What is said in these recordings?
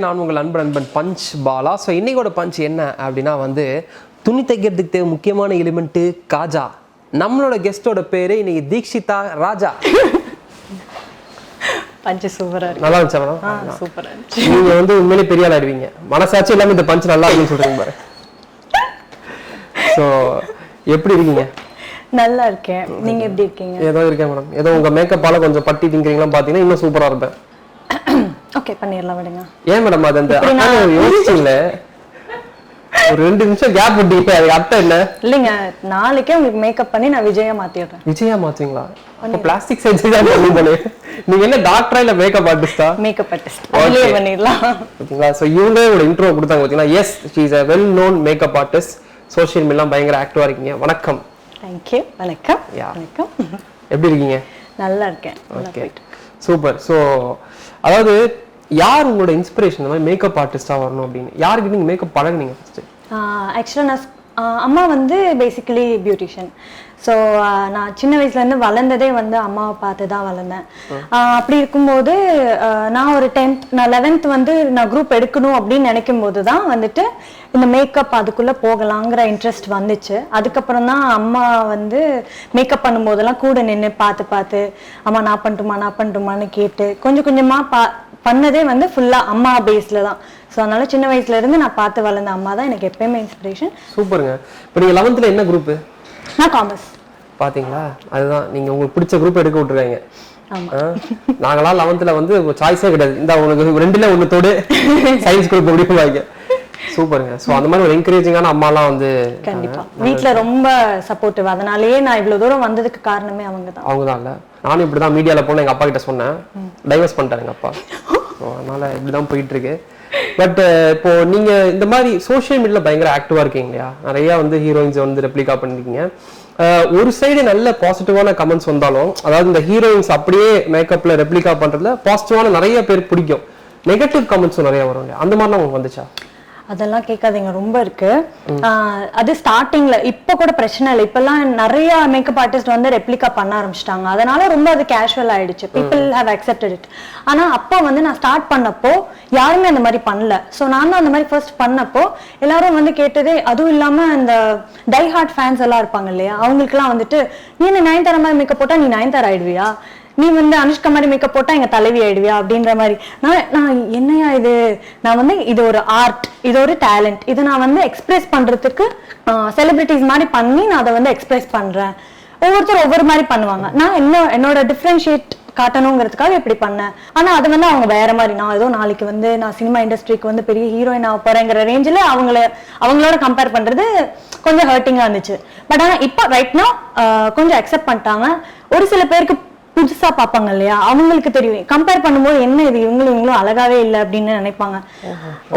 நான் உங்கள் நண்பன் பஞ்ச் பாலா. ஸோ இன்னைக்கோட பஞ்ச் என்ன அப்படின்னா வந்து துணி தைக்கிறதுக்கு தேவை முக்கியமான எலிமெண்ட்டு காஜா. நம்மளோட கெஸ்டோட பேரு இன்னைக்கு தீக்ஷிதா ராஜா. பஞ்ச் சூப்பரா இருக்கு. நல்லா இருந்துச்சா மேடம்? சூப்பரா இருந்துச்சு. நீங்க வந்து உண்மையிலே பெரிய ஆள் ஆயிடுவீங்க. மனசாட்சி இல்லாம இந்த பஞ்ச் நல்லா இருக்குன்னு சொல்றீங்க பாரு. ஸோ எப்படி இருக்கீங்க? நல்லா இருக்கேன். நீங்க எப்படி இருக்கீங்க? ஏதோ இருக்கேன் மேடம். ஏதோ உங்க மேக்கப்பால கொஞ்சம் பட்டி திங்கிறீங்களா பாத்தீங்கன்னா இன்னும் சூப்பரா இருப்பேன். ஓகே பண்ணிரலாம் விடுங்க. ஏன் மேடம் அது அந்த யோசிச்சீங்களே ஒரு 2 நிமிஷம் கேப் விட்டீங்க, அது அர்த்தம் என்ன? இல்லைங்க, நாளைக்கே உங்களுக்கு மேக்கப் பண்ணி நான் விஜயா மாத்திடுறேன். விஜயா மாத்துவீங்களா? அப்ப பிளாஸ்டிக் சர்ஜரி தான் பண்ணுவீங்க. நீங்க என்ன டாக்டரா இல்ல மேக்கப் ஆர்டிஸ்டா? Makeup artist. அதுலயே பண்ணிரலாம். பாத்தீங்களா? சோ இவங்க ஒரு இன்ட்ரோ கொடுத்தாங்க பாத்தீங்களா? Yes, she is a well known makeup artist. Social மீடியால பயங்கர ஆக்டிவா இருக்கீங்க. வணக்கம். Thank you. வணக்கம். வணக்கம். எப்படி இருக்கீங்க? நல்லா இருக்கேன். Okay super. சோ அதாவது யார் உங்களோட இன்ஸ்பிரேஷன் இந்த மாதிரி மேக்கப் ஆர்டிஸ்டா வரணும் அப்படின்னு? யாருக்கு நீங்க மேக்கப் பழகுனீங்க ஃபர்ஸ்ட்? ஆக்சுவலாக நான் அம்மா வந்து பேசிக்கலி பியூட்டிஷியன். ஸோ நான் சின்ன வயசுலேருந்து வளர்ந்ததே வந்து அம்மாவை பார்த்து தான் வளர்ந்தேன். அப்படி இருக்கும்போது நான் ஒரு 10th நான் 11th வந்து நான் குரூப் எடுக்கணும் அப்படின்னு நினைக்கும் போது தான் வந்துட்டு இந்த மேக்கப் அதுக்குள்ளே போகலாங்கிற இன்ட்ரெஸ்ட் வந்துச்சு. அதுக்கப்புறம் தான் அம்மா வந்து மேக்கப் பண்ணும்போதெல்லாம் கூட நின்று பார்த்து அம்மா நான் பண்ணட்டுமான்னு கேட்டு கொஞ்சம் கொஞ்சமாக பண்ணதே வந்து ஃபுல்லாக அம்மா பேஸில் தான். ஸோ அதனால சின்ன வயசுல இருந்து நான் பார்த்து வளர்ந்த அம்மா தான் எனக்கு எப்பயுமே இன்ஸ்பிரேஷன். சூப்பருங்க. இப்போ நீங்கள் 11th என்ன குரூப்பு? நான் காமர்ஸ். பார்த்தீங்களா, அதுதான் நீங்கள் உங்களுக்கு பிடிச்ச குரூப் எடுக்க விட்டுருக்காங்க. ஆமாம், நாங்களாம் 11th வந்து சாய்ஸே கிடையாது. இந்த உங்களுக்கு 2ல் 1 தோடு சயின்ஸ் குரூப் முடிப்பாங்க. சூப்பருங்க. ஸோ அந்த மாதிரி ஒரு என்கரேஜிங்கான அம்மாலாம் வந்து கண்டிப்பா வீட்டில் ரொம்ப சப்போர்ட்டிவ். அதனாலேயே நான் இவ்வளோ தூரம் வந்ததுக்கு காரணமே அவங்க தான் இல்லை. நானும் இப்படி தான் மீடியாவில் போன எங்கள் அப்பா கிட்ட சொன்னேன். டைவர்ஸ் பண்ணிட்டாரு எங்கள் அப்பா. ஸோ அதனால இப்படி தான் போயிட்டு இருக்கு. பட் இப்போ நீங்க இந்த மாதிரி சோஷியல் மீடியால பயங்கர ஆக்டிவா இருக்கீங்க இல்லையா? நிறைய வந்து ஹீரோயின்ஸ் வந்து ரெப்ளிகா பண்ணிருக்கீங்க. ஒரு சைடு நல்ல பாசிட்டிவான கமெண்ட்ஸ் வந்தாலும், அதாவது இந்த ஹீரோயின்ஸ் அப்படியே மேக்கப்ல ரெப்ளிகா பண்றதுல பாசிட்டிவான நிறைய பேர் பிடிக்கும், நெகட்டிவ் கமெண்ட்ஸும் நிறைய வரும் இல்லையா? அந்த மாதிரிலாம் உங்களுக்கு வந்துச்சா? அதெல்லாம் கேட்காதீங்க, ரொம்ப இருக்கு. அது ஸ்டார்டிங்ல இப்ப கூட பிரச்சனை இல்லை. இப்பெல்லாம் நிறைய மேக்கப் ஆர்டிஸ்ட் வந்து ரெப்ளிகா பண்ண ஆரம்பிச்சிட்டாங்க. அதனால ரொம்ப அது கேஷுவல் ஆயிடுச்சு. People have accepted it. ஆனா அப்போ வந்து நான் ஸ்டார்ட் பண்ணப்போ யாருமே அந்த மாதிரி பண்ணல. ஸோ நான் தான் அந்த மாதிரி ஃபர்ஸ்ட் பண்ணப்போ எல்லாரும் வந்து கேட்டதே, அதுவும் இல்லாம இந்த டை ஹார்ட் ஃபேன்ஸ் எல்லாம் இருப்பாங்க இல்லையா, அவங்களுக்குலாம் வந்துட்டு நீ நயன்தாரா மாதிரி மேக்கப் போட்டா நீ நயன்தாரா ஆயிடுவியா, நீ வந்து அனுஷ்கா மாதிரி மேக்கப் போட்டா எங்க தலைவி ஆயிடுவியா அப்படின்ற மாதிரி. நான் என்னையா இது, நான் வந்து இது ஒரு ஆர்ட், இது ஒரு டேலண்ட், இதை நான் வந்து எக்ஸ்பிரஸ் பண்றதுக்கு செலிபிரிட்டிஸ் மாதிரி பண்ணி நான் அதை வந்து எக்ஸ்பிரஸ் பண்றேன். ஒவ்வொருத்தரும் ஒவ்வொரு மாதிரி பண்ணுவாங்க. நான் என்னோட டிஃப்ரென்ஷியேட் காட்டணுங்கிறதுக்காக எப்படி பண்ணேன். ஆனா அது வந்து அவங்க வேற மாதிரி. நான் ஏதோ நாளைக்கு வந்து நான் சினிமா இண்டஸ்ட்ரிக்கு வந்து பெரிய ஹீரோயின் ஆக போறேங்கிற ரேஞ்சில் அவங்களோட கம்பேர் பண்றது கொஞ்சம் ஹர்ட்டிங்கா இருந்துச்சு. பட் ஆனா இப்போ ரைட்னா கொஞ்சம் அக்செப்ட் பண்ணிட்டாங்க. ஒரு சில பேருக்கு புதுசா பாப்பாங்க இல்லையா, அவங்களுக்கு தெரியும் கம்பேர் பண்ணும்போது என்ன இது இவங்களும் அழகாவே இல்லை அப்படின்னு நினைப்பாங்க.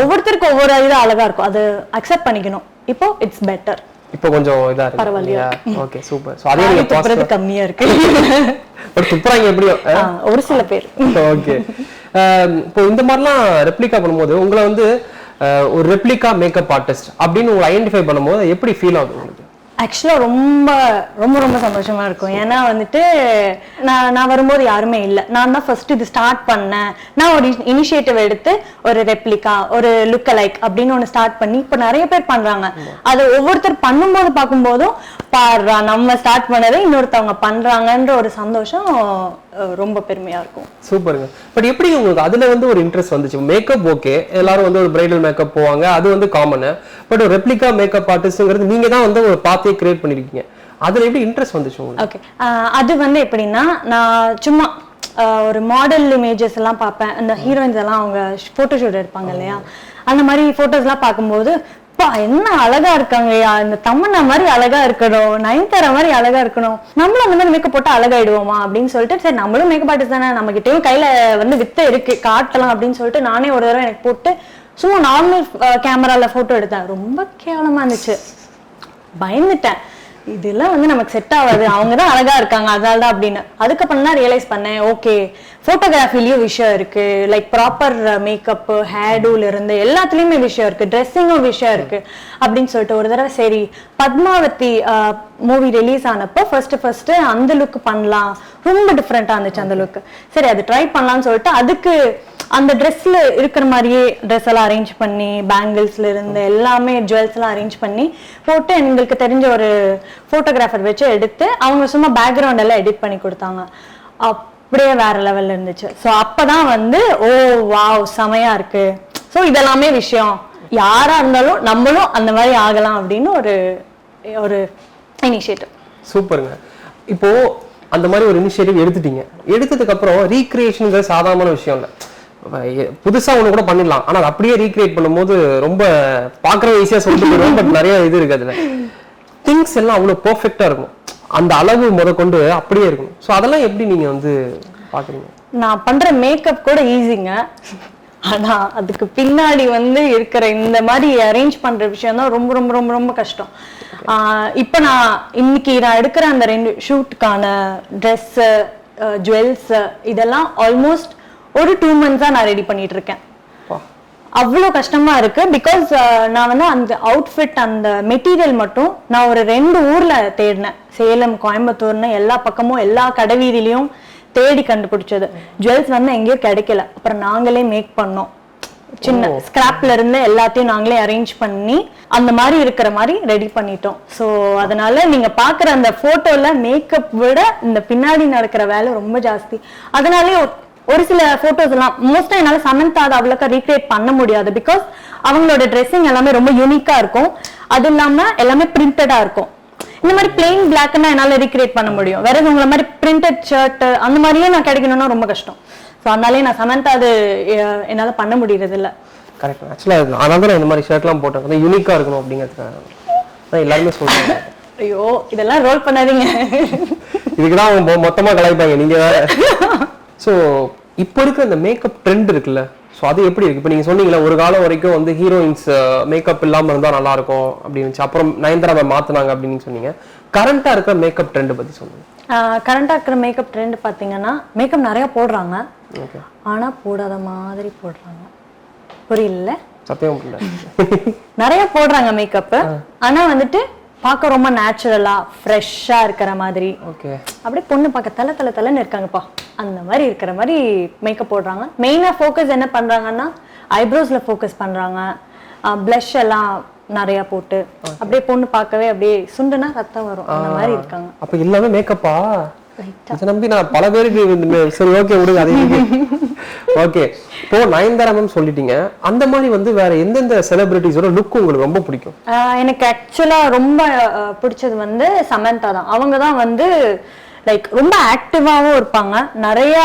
ஒவ்வொருத்தருக்கும் ஒவ்வொரு இது அழகா இருக்கும், அது அக்செப்ட் பண்ணிக்கணும். இப்போ இட்ஸ் பெட்டர். இப்போ கொஞ்சம் இதா இருக்கு. பரவாயில்லையா? Okay super. சோ அதே நீங்க துப்புறது கம்மியா இருக்கு. ஒரு துப்புறாங்க எப்படியோ ஒரு சில பேர். ஓகே. இப்போ இந்த மாதிரிலாம் ரெப்ளிகா பண்ணும்போது உங்களை வந்து ஒரு ரெப்ளிகா மேக்கப் ஆர்டிஸ்ட் அப்படின்னு உங்களை ஐடென்டிஃபை பண்ணும்போது எப்படி ஃபீல் ஆகுது உங்களுக்கு? ஆக்சுவலா ரொம்ப ரொம்ப ரொம்ப சந்தோஷமா இருக்கும். ஏன்னா வந்துட்டு நான் வரும்போது யாருமே இல்லை, நான் தான் ஃபர்ஸ்ட் இது ஸ்டார்ட் பண்ணேன். நான் ஒரு இனிஷியேட்டிவ் எடுத்து ஒரு ரெப்ளிகா, ஒரு லுக் அலைக் அப்படின்னு ஒன்று ஸ்டார்ட் பண்ணி இப்போ நிறைய பேர் பண்றாங்க. அது ஒவ்வொருத்தர் பண்ணும்போது பார்க்கும்போதும் பாடுறா நம்ம ஸ்டார்ட் பண்ணதை இன்னொருத்தவங்க பண்றாங்கன்ற ஒரு சந்தோஷம் ரொம்ப பெருமையா இருக்கும். சூப்பருங்க. பட் எப்படி உங்களுக்கு அதுல வந்து ஒரு இன்ட்ரெஸ்ட் வந்துச்சு? மேக்கப் ஓகே, எல்லாரும் வந்து ஒரு பிரைடல் மேக்கப் போவாங்க, அது வந்து காமன். பட் ஒரு ரெப்ளிகா மேக்கப் ஆர்டிஸ்ட்ங்கிறது நீங்க தான் வந்து ஒரு பாத்தே கிரியேட் பண்ணிருக்கீங்க. அதுல எப்படி இன்ட்ரெஸ்ட் வந்துச்சு உங்களுக்கு? ஓகே, அது வந்து எப்படின்னா, நான் சும்மா ஒரு மாடல் இமேஜஸ் எல்லாம் பார்ப்பேன். அந்த ஹீரோயின்ஸ் எல்லாம் அவங்க போட்டோ ஷூட் எடுப்பாங்க இல்லையா, அந்த மாதிரி போட்டோஸ் எல்லாம் பார்க்கும்போது என்ன அழகா இருக்காங்கய்யா, இந்த தமன்னா மாதிரி அழகா இருக்கணும், நயன்தாரா மாதிரி அழகா இருக்கணும், நம்மளும் அந்த மாதிரி மேக்கப் போட்டு அழகாயிடுவோமா அப்படின்னு சொல்லிட்டு, சரி நம்மளும் மேக்கப் ஆர்டிஸ்ட் தானே, நம்ம கிட்டயும் கையில வந்து வித்த இருக்கு காட்டலாம் அப்படின்னு சொல்லிட்டு நானே ஒரு தடவை எனக்கு போட்டு சும்மா நார்மல் கேமரால போட்டோ எடுத்தேன். ரொம்ப கேவலமா இருந்துச்சு, பயந்துட்டேன். இதெல்லாம் வந்து நமக்கு செட் ஆகாது, அவங்கதான் அழகா இருக்காங்க அதனாலதான் அப்படின்னு. அதுக்கப்புறம் தான் ரியலைஸ் பண்ணேன், ஓகே போட்டோகிராஃபிலயும் விஷயம் இருக்கு, லைக் ப்ராப்பர் மேக்கப், ஹேர்டூல இருந்து எல்லாத்துலயுமே விஷயம் இருக்கு, ட்ரெஸ்ஸிங்கும் விஷயம் இருக்கு அப்படின்னு சொல்லிட்டு ஒரு தடவை சரி பத்மாவதி மூவி ரிலீஸ் ஆனப்போ ஃபர்ஸ்ட் அந்த லுக் பண்ணலாம், ரொம்ப டிஃப்ரெண்டா இருந்துச்சு அந்த லுக். சரி அது ட்ரை பண்ணலாம்னு சொல்லிட்டு அதுக்கு அந்த ட்ரெஸ்ல இருக்கிற மாதிரியே ட்ரெஸ் எல்லாம் அரேஞ்ச் பண்ணி பேங்கிள்ஸ்ல இருந்து எல்லாமே ஜுவல்ஸ் எல்லாம் அரேஞ்ச் பண்ணி போட்டு எங்களுக்கு தெரிஞ்ச ஒரு போட்டோகிராஃபர் வச்சு எடுத்து அவங்க சும்மா பேக்ரவுண்ட் எல்லாம் எடிட் பண்ணி கொடுத்தாங்க. அப்படியே வேற லெவல்ல இருந்துச்சு. ஸோ அப்பதான் வந்து ஓ வாவ் செமையா இருக்கு. ஸோ இதெல்லாமே விஷயம், யாரா இருந்தாலும் நம்மளும் அந்த மாதிரி ஆகலாம் அப்படின்னு ஒரு ஒரு இனிஷியேட்டிவ். சூப்பருங்க. இப்போ அந்த மாதிரி ஒரு இனிஷியேட்டிவ் எடுத்ததுக்கு அப்புறம் ரீக்ரியேஷனுங்கிறது சாதாரண விஷயம் இல்லை. புதுசா ஒண்ணு கூட பண்ணிடலாம், ஆனா அப்படியே ரீக்ரியேட் பண்ணும்போது ரொம்ப பாக்குற ஈஸியா சொல்லிட்டு போயிடும். பட் நிறைய இது இருக்கு அதுல. திங்ஸ் எல்லாம் அவ்வளவு பெர்ஃபெக்ட்டா இருக்கும், அந்த அளவு முதற்கொண்டு அப்படியே இருக்கும். ஸோ அதெல்லாம் எப்படி நீங்க வந்து பாக்குறீங்க? நான் பண்ற மேக்கப் கூட ஈஸிங்க, ஆனா அதுக்கு பின்னாடி வந்து இருக்கிற இந்த மாதிரி அரேஞ்ச் பண்ற விஷயம் தான் ரொம்ப ரொம்ப ரொம்ப ரொம்ப கஷ்டம். இப்ப இன்னைக்கு நான் எடுக்கிற அந்த 2 ஷூட்டுக்கான ட்ரெஸ், ஜுவல்ஸ் இதெல்லாம் ஆல்மோஸ்ட் ஒரு 2 months நான் ரெடி பண்ணிட்டு இருக்கேன். அவ்வளோ கஷ்டமா இருக்கு. பிகாஸ் நான் வந்து அந்த அவுட்ஃபிட் அந்த மெட்டீரியல் மட்டும் நான் ஒரு 2 ஊர்ல தேடினேன். சேலம், கோயம்புத்தூர்னு எல்லா பக்கமும் எல்லா கடைவீதியிலையும் தேடி கண்டுபிடிச்சது. ஜுவல்ஸ் வந்து எங்கேயும் கிடைக்கல. அப்புறம் நாங்களே மேக் பண்ணோம். சின்ன ஸ்கிராப்ல இருந்து எல்லாத்தையும் நாங்களே அரேஞ்ச் பண்ணி அந்த மாதிரி இருக்கிற மாதிரி ரெடி பண்ணிட்டோம். ஸோ அதனால நீங்க பாக்குற அந்த போட்டோல மேக்கப் விட இந்த பின்னாடி நடக்கிற வேலை ரொம்ப ஜாஸ்தி. அதனாலே ஒரு சில போட்டோஸ் எல்லாம் மோஸ்டா என்னால சமந்தா அதை அவ்வளோக்கா ரீக்ரியேட் பண்ண முடியாது. பிகாஸ் அவங்களோட ட்ரெஸ்ஸிங் எல்லாமே ரொம்ப யூனிக்கா இருக்கும். அது இல்லாம எல்லாமே பிரிண்டடா இருக்கும். இந்த மாதிரி பிளெயின் பிளாக்னா என்னால ரீக்ரியேட் பண்ண முடியும். வேற உங்களை மாதிரி பிரிண்டட் ஷர்ட் அந்த மாதிரியே நான் கிடைக்கணும்னா ரொம்ப கஷ்டம். ஸோ அதனாலே நான் சமந்தா அது என்னால பண்ண முடியறது இல்லை. கரெக்ட். ஆக்சுவலாக அதனால தான் இந்த மாதிரி ஷர்ட்லாம் போட்டேன், யூனிக்கா இருக்கணும் அப்படிங்கிறதுக்காக எல்லாருமே சொல்றாங்க. ஐயோ இதெல்லாம் ரோல் பண்ணாதீங்க, இதுக்குதான் மொத்தமா கலாய்ப்பாங்க நீங்க வேற. ஸோ இப்போ இருக்க இந்த மேக்கப் ட்ரெண்ட் இருக்குல்ல, ஸோ அது எப்படி இருக்கு? இப்போ நீங்க சொன்னீங்களா ஒரு காலம் வரைக்கும் வந்து ஹீரோயின்ஸ் மேக்கப் இல்லாம இருந்தா நல்லா இருக்கும் அப்படின்னு, அப்புறம் நயன்தாரா மாத்தினாங்க அப்படின்னு சொன்னீங்க. கரண்டா இருக்கிற மேக்கப் ட்ரெண்ட் பத்தி சொல்லுங்க. கரண்டா இருக்கிற மேக்கப் ட்ரெண்ட் பாத்தீங்கன்னா மேக்கப் நிறைய போடுறாங்க, ஆனா போடாத மாதிரி போடுறாங்க. புரியல? சத்தியம் புரியல. நிறைய போடுறாங்க மேக்கப், ஆனா வந்துட்டு பார்க்க ரொம்ப நேச்சுரலா ஃப்ரெஷ்ஷா இருக்கிற மாதிரி. அப்படியே பொண்ணு பார்க்க தலை தலை தலைன்னு இருக்காங்கப்பா அந்த மாதிரி இருக்கிற மாதிரி மேக்கப் போடுறாங்க. மெயினா ஃபோக்கஸ் என்ன பண்றாங்கன்னா ஐப்ரோஸ்ல ஃபோக்கஸ் பண்றாங்க. பிளஷ் எல்லாம் நிறைய போட்டு அப்படியே பொண்ணு பார்க்கவே அப்படியே சுண்டுனா ரத்தம் வரும் அந்த மாதிரி இருக்காங்க. அப்ப எல்லாமே மேக்கப்பா? இதை நம்பி நான் பல பேருக்கு சரி ஓகே விடுங்க அதே. ஓகே, இப்போ நயன்தாரா மேம் சொல்லிட்டீங்க, அந்த மாதிரி வந்து வேற எந்தெந்த செலிபிரிட்டிஸோட லுக் உங்களுக்கு ரொம்ப பிடிக்கும்? எனக்கு ஆக்சுவலா ரொம்ப பிடிச்சது வந்து சமந்தா தான். அவங்க தான் வந்து லைக் ரொம்ப ஆக்டிவாவும் இருப்பாங்க. நிறைய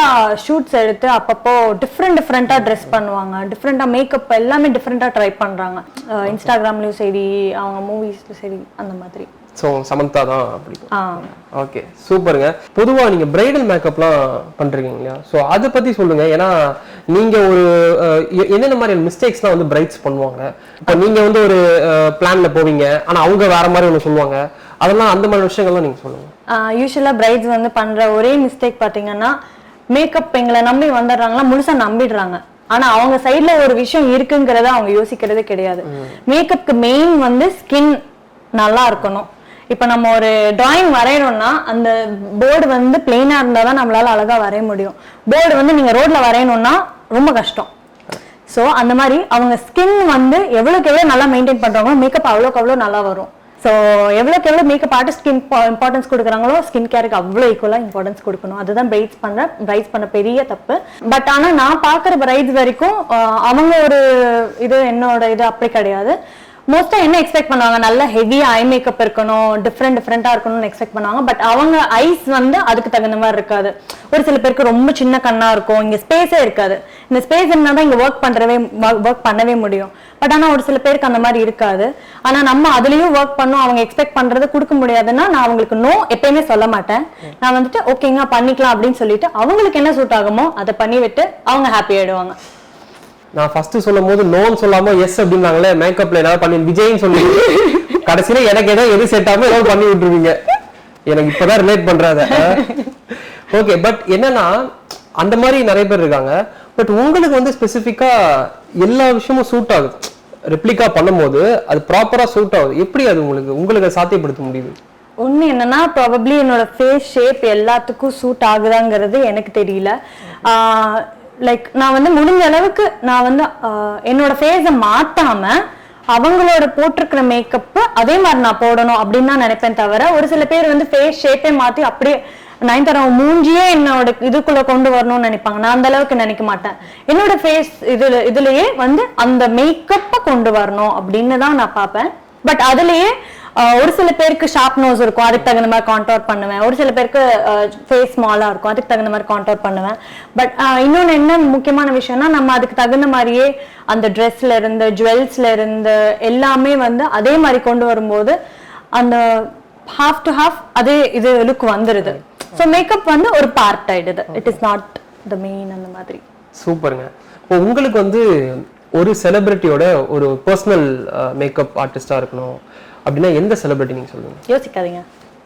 ஷூட்ஸ் எடுத்து அப்பப்போ டிஃப்ரெண்டா ட்ரெஸ் பண்ணுவாங்க, டிஃப்ரெண்டா மேக்கப் எல்லாமே டிஃப்ரெண்டா ட்ரை பண்றாங்க. இன்ஸ்டாகிராம்லயும் சரி அவங்க மூவிஸ்ல சரி அந்த மாதிரி. ஸோ சமந்தா தான் அப்படி. ஓகே சூப்பருங்க. பொதுவாக நீங்கள் பிரைடல் மேக்கப்லாம் பண்ணுறீங்க இல்லையா? ஸோ அதை பற்றி சொல்லுங்க. ஏன்னா நீங்கள் ஒரு என்னென்ன மாதிரி மிஸ்டேக்ஸ்லாம் வந்து பிரைட்ஸ் பண்ணுவாங்க. இப்போ நீங்கள் வந்து ஒரு பிளான்ல போவீங்க, ஆனால் அவங்க வேற மாதிரி ஒன்று சொல்லுவாங்க. அதெல்லாம் அந்த மாதிரி விஷயங்கள்லாம் நீங்கள் சொல்லுங்க. யூஸ்வலாக பிரைட்ஸ் வந்து பண்ணுற ஒரே மிஸ்டேக் பார்த்தீங்கன்னா மேக்கப் எங்களை நம்பி வந்துடுறாங்களா முழுசாக நம்பிடுறாங்க. ஆனா அவங்க சைட்ல ஒரு விஷயம் இருக்குங்கிறத அவங்க யோசிக்கிறதே கிடையாது. மேக்கப்க்கு மெயின் வந்து ஸ்கின் நல்லா இருக்கணும். இப்ப நம்ம ஒரு டிராயிங் வரையணும்னா அந்த போர்டு வந்து பிளெயினா இருந்தாதான் நம்மளால அழகா வரைய முடியும். போர்டு வந்து நீங்க ரோட்ல வரையணும்னா ரொம்ப கஷ்டம். சோ அந்த மாதிரி அவங்க ஸ்கின் வந்து எவ்வளவுக்கு எவ்வளவு நல்லா மெயின்டைன் பண்றாங்களோ மேக்கப் அவ்வளோக்கு அவ்வளோ நல்லா வரும். ஸோ எவ்வளோக்கு எவ்வளோ மேக்கப் ஆர்டிஸ்ட்க்கு இம்பார்ட்டன்ஸ் கொடுக்குறாங்களோ ஸ்கின் கேருக்கு அவ்வளோ ஈக்குவலாக இம்பார்ட்டன்ஸ் கொடுக்கணும். அதுதான் பிரைட்ஸ் பண்ண பெரிய தப்பு. பட் ஆனால் நான் பார்க்குற பிரைட்ஸ் வரைக்கும் அவங்க ஒரு இது என்னோட இது அப்படி கிடையாது. மோஸ்டா என்ன எக்ஸ்பெக்ட் பண்ணுவாங்க, நல்ல ஹெவியா ஐ மேக்கப் இருக்கணும், டிஃப்ரெண்டா இருக்கணும்னு எக்ஸ்பெக்ட் பண்ணுவாங்க. பட் அவங்க ஐஸ் வந்து அதுக்கு தகுந்த மாதிரி இருக்காது. ஒரு சில பேருக்கு ரொம்ப சின்ன கண்ணா இருக்கும், இங்க ஸ்பேஸே இருக்காது. இந்த ஸ்பேஸ் இருந்தாதான் இங்க ஒர்க் பண்ணவே முடியும். பட் ஆனா ஒரு சில பேருக்கு அந்த மாதிரி இருக்காது. ஆனா நம்ம அதுலயும் ஒர்க் பண்ணோம், அவங்க எக்ஸ்பெக்ட் பண்றது கொடுக்க முடியாதுன்னா நான் அவங்களுக்கு நோ எப்பயுமே சொல்ல மாட்டேன். நான் வந்துட்டு ஓகேங்க பண்ணிக்கலாம் அப்படின்னு சொல்லிட்டு அவங்களுக்கு என்ன சூட் ஆகுமோ அதை பண்ணி விட்டு அவங்க ஹாப்பி ஆயிடுவாங்க. நான் ஃபர்ஸ்ட் சொல்லும் போது நோன்னு சொல்லாம எஸ் அப்படின்னாங்களே, மேக்கப்ல ஏதாவது பண்ணி விஜய்னு சொல்லி கடைசியில எனக்கு ஏதாவது எது செட் ஆகும் ஏதாவது பண்ணி விட்டுருவீங்க. எனக்கு இப்பதான் ரிலேட் பண்றாத. ஓகே, பட் என்னன்னா அந்த மாதிரி நிறைய பேர் இருக்காங்க. பட் உங்களுக்கு வந்து ஸ்பெசிஃபிக்கா எல்லா விஷயமும் சூட் ஆகுது. ரெப்ளிகா பண்ணும்போது அது ப்ராப்பரா சூட் ஆகுது. எப்படி அது உங்களுக்கு சாத்தியப்படுத்த முடியுது? ஒண்ணு என்னன்னா ப்ராபப்ளி என்னோட ஃபேஸ் ஷேப் எல்லாத்துக்கும் சூட் ஆகுதாங்கிறது எனக்கு தெரியல. லைக் நான் வந்து முடிஞ்ச அளவுக்கு நான் வந்து என்னோட ஃபேஸை மாத்தாம அவங்களோட போட்டிருக்கிற மேக்கப் அதே மாதிரி நான் போடணும் அப்படின்னு தான் நினைப்பேன் தவிர, ஒரு சில பேர் வந்து ஃபேஸ் ஷேப்பே மாத்தி அப்படியே நயன்தாரா மூஞ்சியே என்னோட இதுக்குள்ள கொண்டு வரணும்னு நினைப்பாங்க. நான் அந்த அளவுக்கு நினைக்க மாட்டேன். என்னோட ஃபேஸ் இதுலயே வந்து அந்த மேக்கப்பை கொண்டு வரணும் அப்படின்னு தான் நான் பார்ப்பேன். பட் அதுலயே ஒரு சில பேருக்கு ஷார்ப் நோஸ் இருக்கும், அதுக்கு தகுந்த மாதிரி கான்டோர் பண்ணுவேன். ஒரு சில பேருக்கு ஃபேஸ் ஸ்மாலா இருக்கும், அதுக்கு தகுந்த மாதிரி கான்டோர் பண்ணுவேன். பட் இன்னொன்னு என்ன முக்கியமான விஷயம்னா, நம்ம அதுக்கு தகுந்த மாதிரியே அந்த ட்ரெஸ்ல இருந்து ஜுவல்ஸ்ல இருந்து எல்லாமே வந்து அதே மாதிரி கொண்டு வரும்போது அந்த ஹாஃப் டு ஹாஃப் அதே இது லுக் வந்துருது. ஸோ மேக்கப் வந்து ஒரு பார்ட் ஆயிடுது, it is not the main அந்த மாதிரி. சூப்பருங்க. இப்போ உங்களுக்கு வந்து ஒரு செலிபிரிட்டியோட ஒரு பர்சனல் மேக்கப் ஆர்டிஸ்டா இருக்கணும் அப்படின்னா எந்த செலிபிரிட்டி நீங்க சொல்லுங்க? யோசிக்காதீங்க,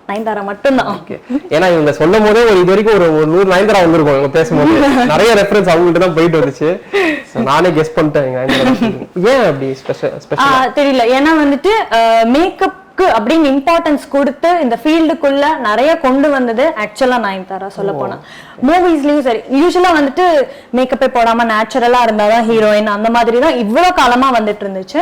நயன்தாரா மட்டும்தான். ஓகே. ஏன்னா இவங்க சொல்லும் போதே ஒரு இது வரைக்கும் ஒரு 100 நயன்தாரா வந்திருக்கும் இவங்க பேசும்போது. நிறைய ரெஃபரன்ஸ் அவங்ககிட்ட தான் போயிட்டு வந்துச்சு. நானே கெஸ் பண்ணிட்டேன். ஏன் அப்படி ஸ்பெஷல் தெரியல. ஏன்னா வந்துட்டு மேக்கப் அப்படின்னு இம்பார்ட்டன்ஸ் கொடுத்து இந்த ஃபீல்டுக்குள்ள நிறைய கொண்டு வந்தது ஆக்சுவலா நயன்தாரா. சொல்ல போனா மூவிஸ்லயும் சரி, யூஸ்வலா வந்துட்டு மேக்கப்பே போடாம நேச்சுரலா இருந்தாதான் ஹீரோயின், அந்த மாதிரி தான் இவ்வளவு காலமா வந்துட்டு இருந்துச்சு.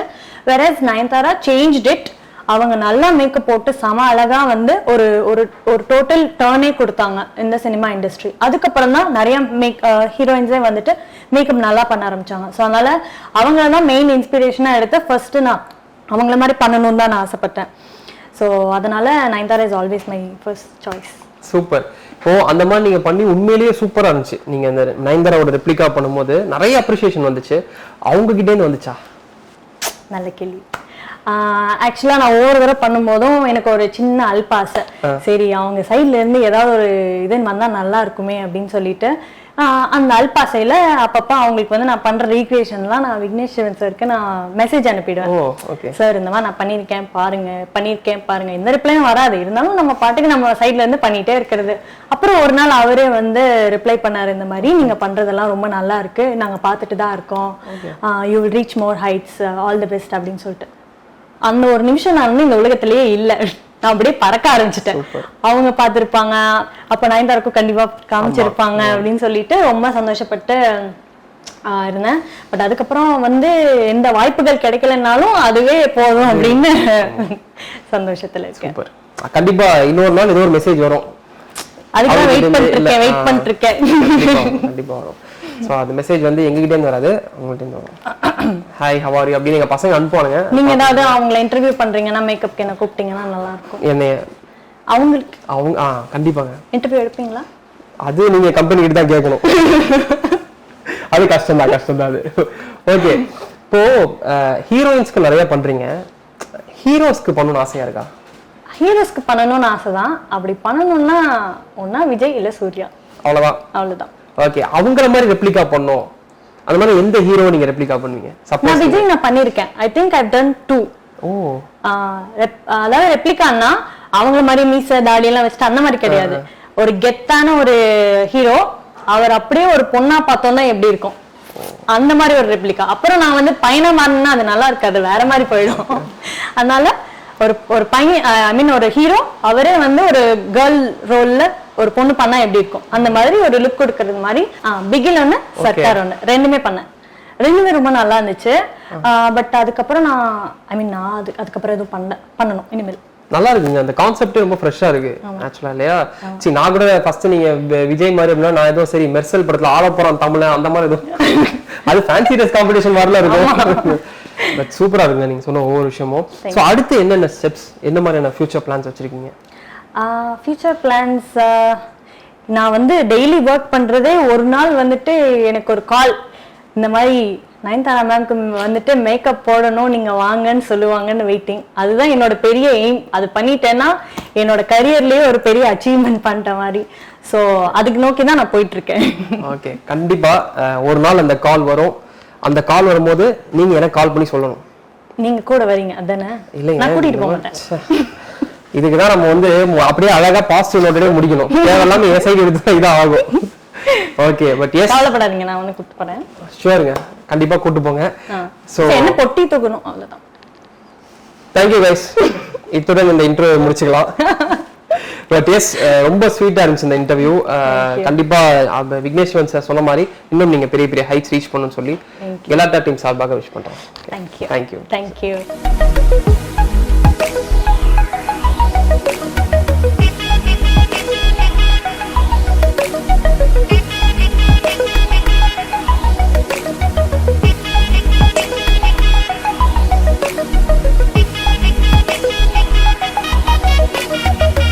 Versus Nayanthara changed it. அவங்க நல்லா மேக்கப் போட்டு செம அழகா வந்து ஒரு ஒரு ஒரு டோட்டல் டர்னே கொடுத்தாங்க இந்த சினிமா இண்டஸ்ட்ரி. அதுக்கப்புறம் தான் நிறைய ஹீரோயின்ஸே வந்துட்டு மேக்கப் நல்லா பண்ண ஆரம்பிச்சாங்க. ஸோ அதனால அவங்கள தான் மெயின் இன்ஸ்பிரேஷனா எடுத்து ஃபர்ஸ்ட் நான் அவங்கள மாதிரி பண்ணணும்னு தான் நான் ஆசைப்பட்டேன். ஸோ அதனால Nayanthara is always my first choice. Super. இப்போ அந்த மாதிரி நீங்க பண்ணி உண்மையிலேயே சூப்பரா இருந்துச்சு. நீங்க இந்த நயன்தாராவோட ரெப்ளிகா பண்ணும்போது நிறைய அப்ரிசியேஷன் வந்துச்சு. அவங்க கிட்டே இருந்து வந்துச்சா? நல்ல கேள்வி. ஆக்சுவலா நான் ஒவ்வொரு தடவை பண்ணும்போதும் எனக்கு ஒரு சின்ன அல்பாசை, சரி அவங்க சைட்ல இருந்து ஏதாவது ஒரு இது வந்தா நல்லா இருக்குமே அப்படின்னு சொல்லிட்டு அந்த அல்பாசையில அப்பப்ப அவங்களுக்கு வந்து நான் பண்ற ரீக்ரியேஷன்லாம் நான் விக்னேஷ் சிவன் சாருக்கு நான் மெசேஜ் அனுப்பிடுவேன். சார் இந்த மாதிரி நான் பண்ணியிருக்கேன் பாருங்க. இந்த ரிப்ளையும் வராது, இருந்தாலும் நம்ம பாட்டுக்கு நம்ம சைட்ல இருந்து பண்ணிட்டே இருக்கிறது. அப்புறம் ஒரு நாள் அவரே வந்து ரிப்ளை பண்ணாரு, இந்த மாதிரி நீங்க பண்றதெல்லாம் ரொம்ப நல்லா இருக்கு, நாங்க பார்த்துட்டு தான் இருக்கோம், you will reach more heights, all the best அப்படின்னு சொல்லிட்டு. அந்த ஒரு நிமிஷம் நான் வந்து இந்த உலகத்திலேயே இல்லை, நான் அப்படியே பறக்க ஆரம்பிச்சிட்டேன். அவங்க பார்த்துருப்பாங்க, அப்ப நயன்தாராக்கும் கண்டிப்பா காமிச்சிருப்பாங்க அப்படின்னு சொல்லிட்டு ரொம்ப சந்தோஷப்பட்டு இருந்தேன். பட் அதுக்கப்புறம் வந்து எந்த வாய்ப்புகள் கிடைக்கலனாலும் அதுவே போதும் அப்படின்னு சந்தோஷத்துல இருக்கேன். கண்டிப்பா இன்னொரு நாள் ஏதோ ஒரு மெசேஜ் வரும், அதுக்கு வெயிட் பண்ணிட்டு இருக்கேன். கண்டிப்பா வரும். சோ அந்த மெசேஜ் வந்து எங்ககிட்ட இருந்து வராது, உங்ககிட்ட இருந்து வரும். ஹாய் ஹவ் ஆர் யூ அப்படி நீங்க பசங்க அனுப்புவாங்க. நீங்க ஏதாவது அவங்கள இன்டர்வியூ பண்றீங்கன்னா மேக்கப்க்கு என்ன கூப்பிட்டீங்கன்னா நல்லா இருக்கும். என்னைய அவங்க கண்டிப்பாங்க இன்டர்வியூ எடுப்பீங்களா? அது நீங்க கம்பெனி கிட்ட தான் கேட்கணும். அது கஷ்டம் தான் அது. ஓகே. இப்போ ஹீரோயின்ஸ்க்கு நிறைய பண்றீங்க, ஹீரோஸ்க்கு பண்ணணும்னு ஆசையா இருக்கா? ஹீரோஸ்க்கு பண்ணணும்னு ஆசைதான். அப்படி பண்ணணும்னா ஒன்னா விஜய் இல்ல சூர்யா, அவ்வளவுதான். ஓகே. அவங்கள மாதிரி ரெப்ளிகா பண்ணனும், அந்த மாதிரி எந்த ஹீரோ நீங்க ரெப்ளிகா பண்ணுவீங்க? நான் விஜய் நான் பண்ணிருக்கேன். I think I have done 2. அதாவது ரெப்ளிகான்னா அவங்கள மாதிரி மீச தாடி எல்லாம் வச்சுட்டு அந்த மாதிரி கிடையாது. ஒரு கெத்தான ஒரு ஹீரோ, அவர் அப்படியே ஒரு பொண்ணா பார்த்தோம்னா எப்படி இருக்கும் அந்த மாதிரி ஒரு ரெப்ளிகா. அப்புறம் நான் வந்து பையனா மாறினா அது நல்லா இருக்காது, வேற மாதிரி போயிடும். அதனால ஒரு பையன், ஐ மீன் ஒரு ஹீரோ, அவரே வந்து ஒரு கேர்ள் ரோல்ல ஒரு பொண்ணு பண்ணா எப்படி இருக்கும் அந்த மாதிரி ஒரு லுக் கொடுக்கறது மாதிரி. பிகில் ஒண்ணு, சர்க்கார் ஒண்ணு, ரெண்டுமே பண்ணேன். ரெண்டுமே ரொம்ப நல்லா இருந்துச்சு. பட் அதுக்கப்புறம் நான் அதுக்கப்புறம் எதுவும் பண்ணணும் இனிமேல். நல்லா இருக்குங்க, அந்த கான்செப்டே ரொம்ப ஃப்ரெஷ்ஷா இருக்கு ஆக்சுவலா இல்லையா? சரி, நான் கூட ஃபர்ஸ்ட் நீங்க விஜய் மாதிரி அப்படின்னா நான் ஏதோ சரி மெர்சல் படத்துல ஆள போறான் தமிழ் அந்த மாதிரி ஏதோ அது ஃபேன்சி ட்ரெஸ் காம்படிஷன் மாதிரிலாம் இருக்கும். பட் சூப்பரா இருக்குங்க நீங்க சொன்ன ஒவ்வொரு விஷயமும். ஸோ அடுத்து என்னென்ன ஸ்டெப்ஸ், என்ன மாதிரியான ஃபியூச்சர் பிளான்ஸ் வச்சிருக்கீங்க? ஃபியூச்சர் பிளான்ஸ், நான் வந்து டெய்லி ஒர்க் பண்றதே ஒரு நாள் வந்துட்டு எனக்கு ஒரு கால், இந்த மாதிரி நயன்தாரா மேம்க்கு வந்துட்டு மேக்கப் போடணும் நீங்க வாங்கன்னு சொல்லுவாங்கன்னு வெயிட்டிங். அதுதான் என்னோட பெரிய எய்ம். அது பண்ணிட்டேன்னா என்னோட கரியர்லயே ஒரு பெரிய அச்சீவ்மெண்ட் பண்ணிட்ட மாதிரி. ஸோ அதுக்கு நோக்கி தான் நான் போயிட்டு இருக்கேன். ஓகே, கண்டிப்பா ஒரு நாள் அந்த கால் வரும். அந்த கால் வரும்போது நீங்க எனக்கு கால் பண்ணி சொல்லணும். நீங்க கூட வரீங்க அதானே? இல்லைங்க, நான் கூட்டிட்டு போக மாட்டேன். இதுக்குதான் நம்ம வந்து அப்படியே அழகா பாசிட்டிவ் நோட்டோட முடிக்கணும். தேவையில்லாம என் சைடு எடுத்து இதான் ஆகும். ஓகே, பட் எஸ், கவலைப்படாதீங்க, நான் உன்னை கூட்டி போறேன். ஷூர்ங்க, கண்டிப்பா கூட்டி போங்க. சோ என்ன பொட்டி தூக்கணும், அவ்வளவுதான். Thank you guys. இத்துடன் இந்த இன்ட்ரோ முடிச்சுக்கலாம். பட் எஸ் ரொம்ப ஸ்வீட்டா இருந்துச்சு இந்த இன்டர்வியூ. கண்டிப்பா அந்த விக்னேஸ்வரன் சார் சொன்ன மாதிரி இன்னும் நீங்க பெரிய பெரிய ஹைட்ஸ் ரீச் பண்ணணும்னு சொல்லி எல்லா டீம் சார்பாக விஷ் பண்றோம். தேங்க்யூ. தேங்க்யூ. தேங்க்யூ.